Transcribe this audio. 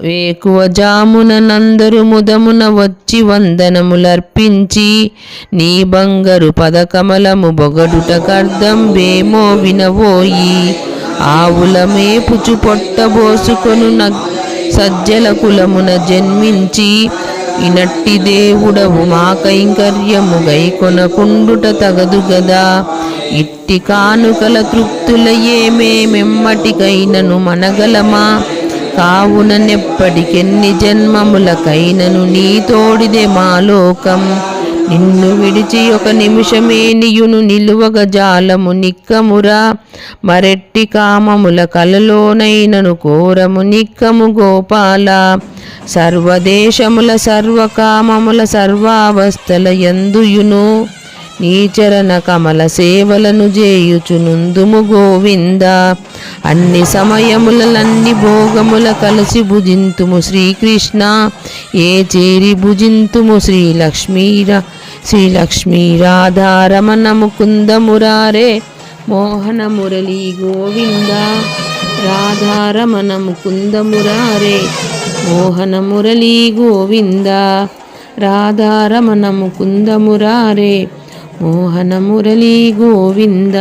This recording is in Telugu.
వేకువజామున నందరు ముదమున వచ్చి వందనములర్పించి నీ బంగరు పదకమలము బొగడుట కర్దం వేమో వినవోయి. ఆవుల మేపుచు పొట్టబోసుకొను సజ్జల కులమున జన్మించి ఇనట్టి దేవుడవు మా కైంకర్యము గైకొనకుండుట తగదు గదా. ఇట్టి కానుకల తృప్తులయే మేమెమ్మటికైనను మనగలమా. కావున నెప్పటికెన్ని జన్మములకైనను నీ తోడిదే మా లోకం. నిన్ను విడిచి ఒక నిమిషమేనియును నిలువగ జాలము నిక్కమురా. మరెట్టి కామముల కలలోనైనను కోరము నిక్కము గోపాల. సర్వదేశముల సర్వకామముల సర్వావస్థల యందుయును నీచరణ కమల సేవలను చేయుచునుందుము గోవింద. అన్ని సమయములన్నీ భోగముల కలిసి భుజింతుము శ్రీకృష్ణ. ఏ చేరి భుజింతుము శ్రీలక్ష్మీ రాధారమణ ముకుంద మురారే మోహన మురళీ గోవింద. రాధారమణ ముకుంద మురారే మోహన మురళీ గోవింద. రాధారమణ ముకుంద మురారే మోహన మురళీ గోవింద.